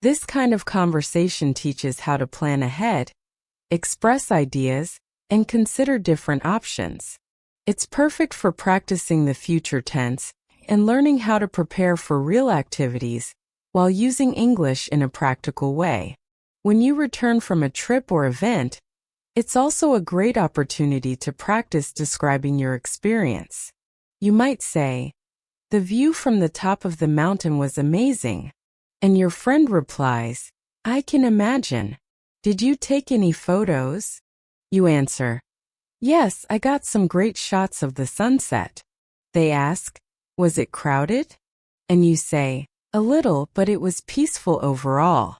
This kind of conversation teaches how to plan ahead, express ideas, and consider different options. It's perfect for practicing the future tense and learning how to prepare for real activities while using English in a practical way. When you return from a trip or event, it's also a great opportunity to practice describing your experience. You might say, "The view from the top of the mountain was amazing." And your friend replies, "I can imagine. Did you take any photos?" You answer, "Yes, I got some great shots of the sunset." They ask, "Was it crowded?" And you say, "A little, but it was peaceful overall."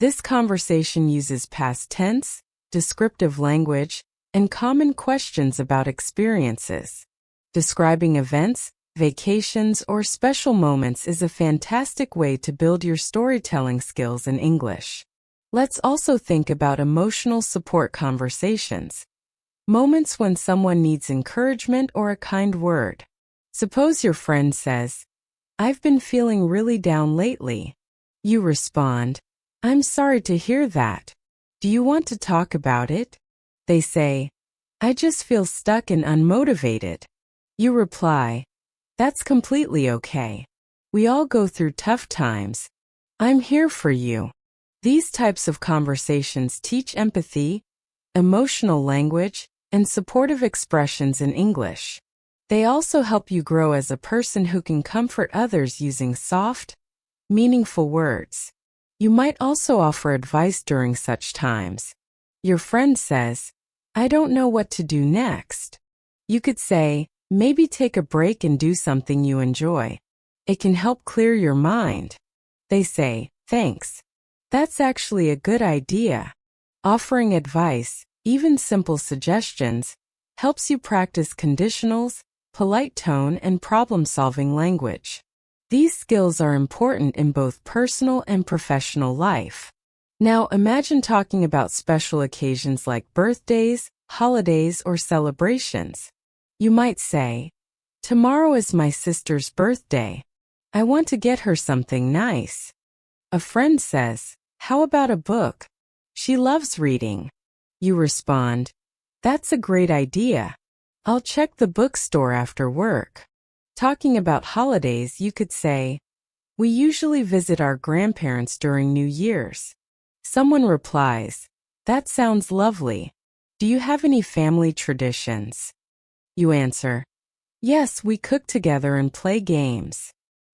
This conversation uses past tense, descriptive language, and common questions about experiences. Describing events, vacations, or special moments is a fantastic way to build your storytelling skills in English. Let's also think about emotional support conversations. Moments when someone needs encouragement or a kind word. Suppose your friend says, "I've been feeling really down lately." You respond, "I'm sorry to hear that. Do you want to talk about it?" They say, "I just feel stuck and unmotivated." You reply, "That's completely okay. We all go through tough times. I'm here for you." These types of conversations teach empathy, emotional language, and supportive expressions in English. They also help you grow as a person who can comfort others using soft, meaningful words. You might also offer advice during such times. Your friend says, "I don't know what to do next." You could say, "Maybe take a break and do something you enjoy. It can help clear your mind." They say, "Thanks. That's actually a good idea." Offering advice, even simple suggestions, helps you practice conditionals, polite tone, and problem-solving language. These skills are important in both personal and professional life. Now imagine talking about special occasions like birthdays, holidays, or celebrations. You might say, "Tomorrow is my sister's birthday. I want to get her something nice." A friend says, "How about a book? She loves reading." You respond, "That's a great idea. I'll check the bookstore after work." Talking about holidays, you could say, "We usually visit our grandparents during New Year's." Someone replies, "That sounds lovely. Do you have any family traditions?" You answer, "Yes, we cook together and play games."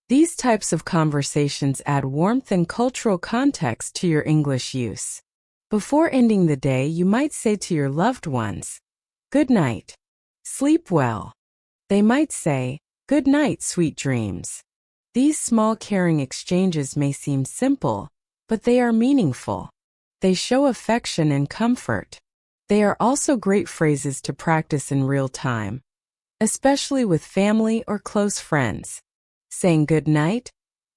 These types of conversations add warmth and cultural context to your English use. Before ending the day, you might say to your loved ones, "Good night. Sleep well." They might say, "Good night, sweet dreams." These small caring exchanges may seem simple, but they are meaningful. They show affection and comfort. They are also great phrases to practice in real time, especially with family or close friends. Saying good night,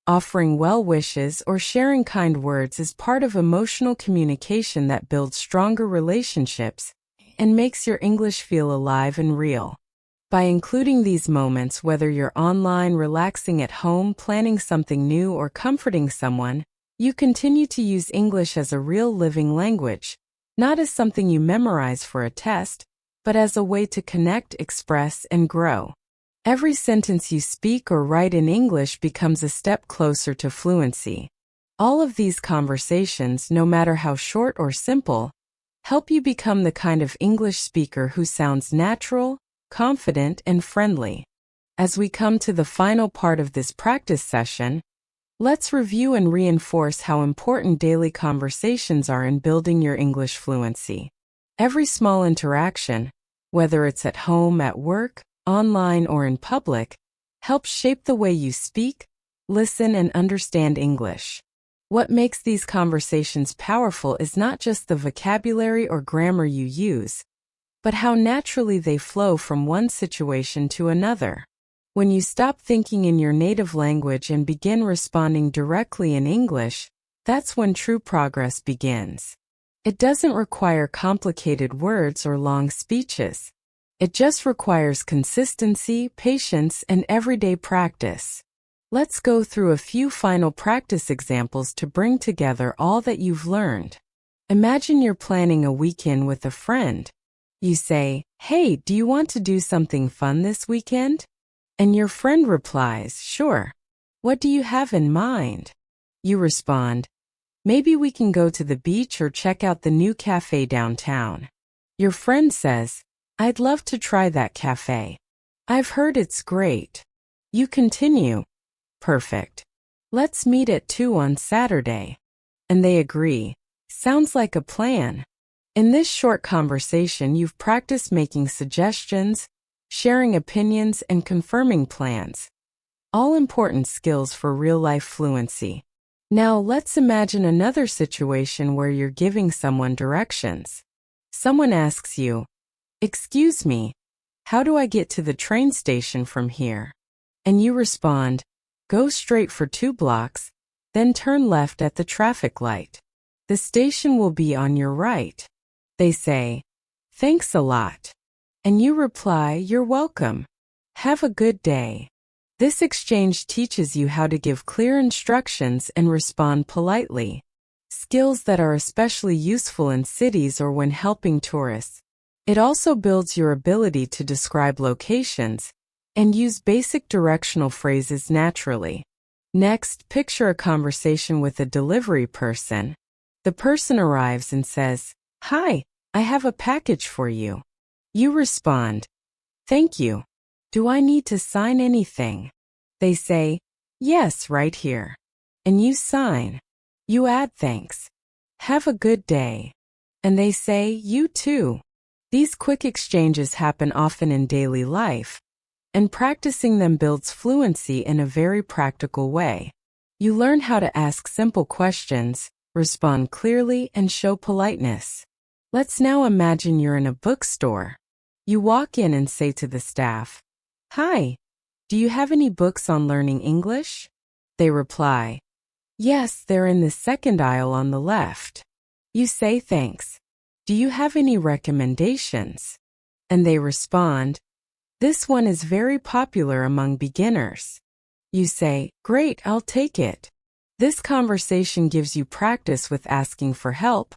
offering well wishes, or sharing kind words is part of emotional communication that builds stronger relationships and makes your English feel alive and real. By including these moments, whether you're online, relaxing at home, planning something new, or comforting someone, you continue to use English as a real living language, not as something you memorize for a test, but as a way to connect, express, and grow. Every sentence you speak or write in English becomes a step closer to fluency. All of these conversations, no matter how short or simple, help you become the kind of English speaker who sounds natural, confident, and friendly. As we come to the final part of this practice session, let's review and reinforce how important daily conversations are in building your English fluency. Every small interaction, whether it's at home, at work, online, or in public, helps shape the way you speak, listen, and understand English. What makes these conversations powerful is not just the vocabulary or grammar you use, but how naturally they flow from one situation to another. When you stop thinking in your native language and begin responding directly in English, that's when true progress begins. It doesn't require complicated words or long speeches. It just requires consistency, patience, and everyday practice. Let's go through a few final practice examples to bring together all that you've learned. Imagine you're planning a weekend with a friend. You say, "Hey, do you want to do something fun this weekend?" And your friend replies, "Sure. What do you have in mind?" You respond, "Maybe we can go to the beach or check out the new cafe downtown." Your friend says, "I'd love to try that cafe. I've heard it's great." You continue, "Perfect. Let's meet at 2 on Saturday." And they agree. Sounds like a plan. In this short conversation, you've practiced making suggestions, sharing opinions, and confirming plans. All important skills for real-life fluency. Now let's imagine another situation where you're giving someone directions. Someone asks you, "Excuse me, how do I get to the train station from here?" And you respond, "Go straight for 2 blocks, then turn left at the traffic light. The station will be on your right." They say, "Thanks a lot." And you reply, "You're welcome. Have a good day." This exchange teaches you how to give clear instructions and respond politely, skills that are especially useful in cities or when helping tourists. It also builds your ability to describe locations and use basic directional phrases naturally. Next, picture a conversation with a delivery person. The person arrives and says, "Hi, I have a package for you." You respond, "Thank you. Do I need to sign anything?" They say, "Yes, right here." And you sign. You add, "Thanks. Have a good day." And they say, "You too." These quick exchanges happen often in daily life, and practicing them builds fluency in a very practical way. You learn how to ask simple questions, respond clearly, and show politeness. Let's now imagine you're in a bookstore. You walk in and say to the staff, "Hi, do you have any books on learning English?" They reply, "Yes, they're in the second aisle on the left." You say, "Thanks. Do you have any recommendations?" And they respond, "This one is very popular among beginners." You say, "Great, I'll take it." This conversation gives you practice with asking for help,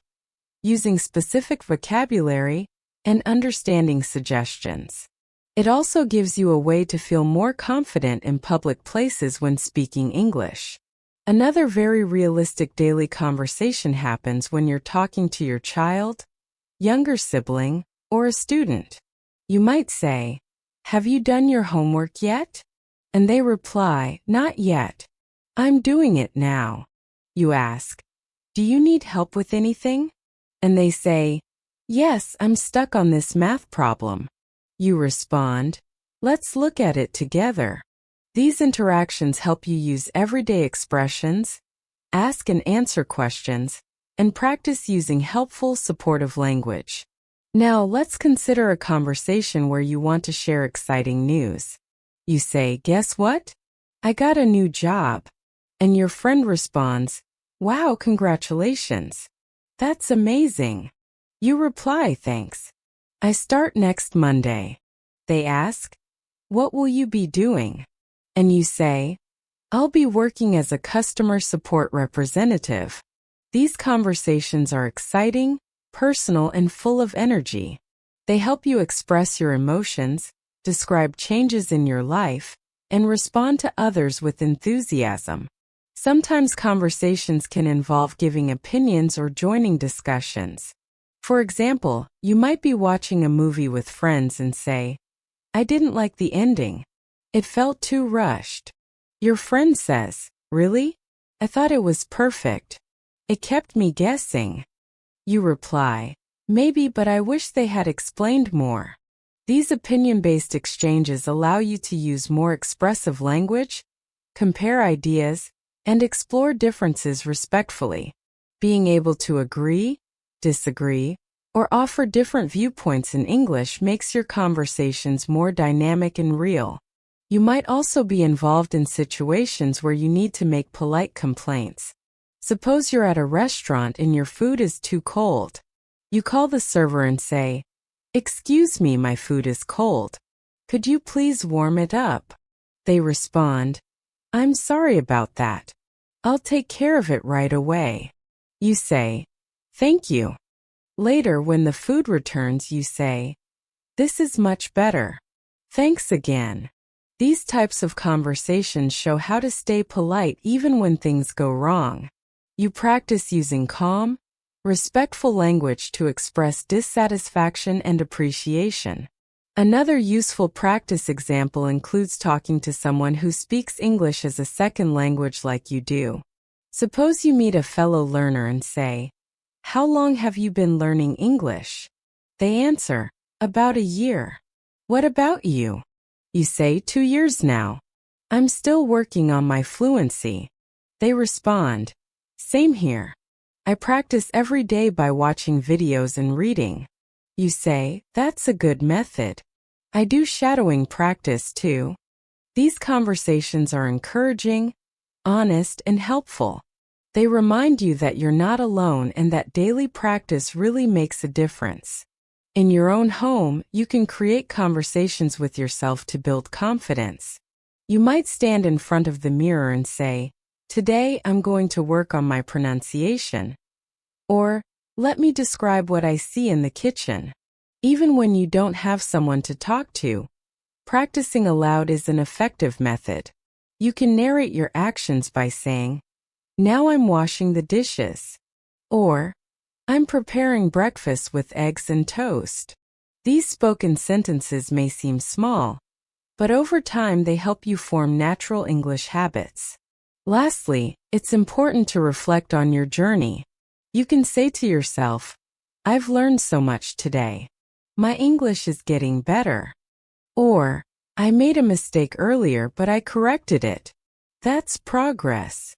using specific vocabulary, and understanding suggestions. It also gives you a way to feel more confident in public places when speaking English. Another very realistic daily conversation happens when you're talking to your child, younger sibling, or a student. You might say, "Have you done your homework yet?" And they reply, "Not yet. I'm doing it now." You ask, "Do you need help with anything?" And they say, "Yes, I'm stuck on this math problem." You respond, "Let's look at it together." These interactions help you use everyday expressions, ask and answer questions, and practice using helpful, supportive language. Now, let's consider a conversation where you want to share exciting news. You say, "Guess what? I got a new job." And your friend responds, "Wow, congratulations. That's amazing." You reply, "Thanks. I start next Monday." They ask, "What will you be doing?" And you say, "I'll be working as a customer support representative." These conversations are exciting, personal, and full of energy. They help you express your emotions, describe changes in your life, and respond to others with enthusiasm. Sometimes conversations can involve giving opinions or joining discussions. For example, you might be watching a movie with friends and say, "I didn't like the ending. It felt too rushed." Your friend says, "Really? I thought it was perfect. It kept me guessing." You reply, "Maybe, but I wish they had explained more." These opinion-based exchanges allow you to use more expressive language, compare ideas, and explore differences respectfully. Being able to agree, disagree, or offer different viewpoints in English makes your conversations more dynamic and real. You might also be involved in situations where you need to make polite complaints. Suppose you're at a restaurant and your food is too cold. You call the server and say, "Excuse me, my food is cold. Could you please warm it up?" They respond, "I'm sorry about that. I'll take care of it right away." You say, "Thank you." Later, when the food returns, you say, "This is much better. Thanks again." These types of conversations show how to stay polite even when things go wrong. You practice using calm, respectful language to express dissatisfaction and appreciation. Another useful practice example includes talking to someone who speaks English as a second language like you do. Suppose you meet a fellow learner and say, "How long have you been learning English?" They answer, "About a year." "What about you?" You say, "2 years now. I'm still working on my fluency." They respond, Same here. I practice every day by watching videos and reading. You say, that's a good method. I do shadowing practice too. These conversations are encouraging, honest, and helpful. They remind you that you're not alone and that daily practice really makes a difference. In your own home, you can create conversations with yourself to build confidence. You might stand in front of the mirror and say, "Today I'm going to work on my pronunciation." Or, "Let me describe what I see in the kitchen." Even when you don't have someone to talk to, practicing aloud is an effective method. You can narrate your actions by saying, "Now I'm washing the dishes." Or, "I'm preparing breakfast with eggs and toast." These spoken sentences may seem small, but over time they help you form natural English habits. Lastly, it's important to reflect on your journey. You can say to yourself, "I've learned so much today. My English is getting better." Or, "I made a mistake earlier, but I corrected it." That's progress.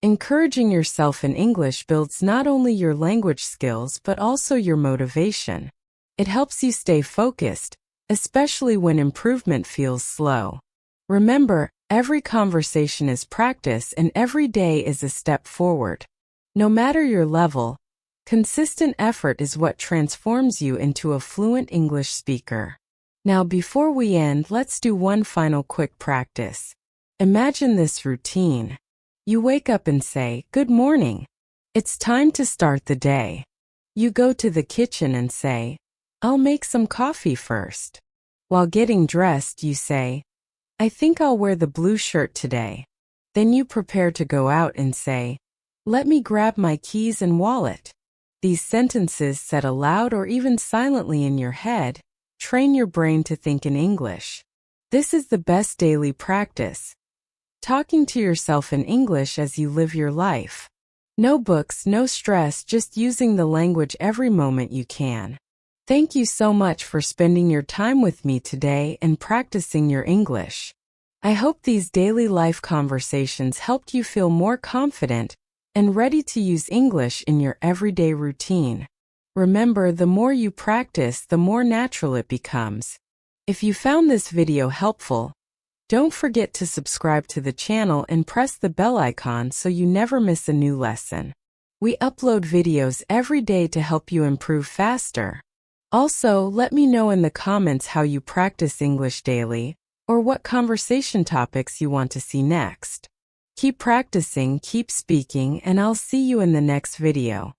Encouraging yourself in English builds not only your language skills but also your motivation. It helps you stay focused, especially when improvement feels slow. Remember, every conversation is practice and every day is a step forward. No matter your level, consistent effort is what transforms you into a fluent English speaker. Now, before we end, let's do one final quick practice. Imagine this routine. You wake up and say, "Good morning. It's time to start the day." You go to the kitchen and say, "I'll make some coffee first." While getting dressed, you say, "I think I'll wear the blue shirt today." Then you prepare to go out and say, "Let me grab my keys and wallet." These sentences, said aloud or even silently in your head, train your brain to think in English. This is the best daily practice. Talking to yourself in English as you live your life. No books, no stress, just using the language every moment you can. Thank you so much for spending your time with me today and practicing your English. I hope these daily life conversations helped you feel more confident and ready to use English in your everyday routine. Remember, the more you practice, the more natural it becomes. If you found this video helpful, don't forget to subscribe to the channel and press the bell icon so you never miss a new lesson. We upload videos every day to help you improve faster. Also, let me know in the comments how you practice English daily or what conversation topics you want to see next. Keep practicing, keep speaking, and I'll see you in the next video.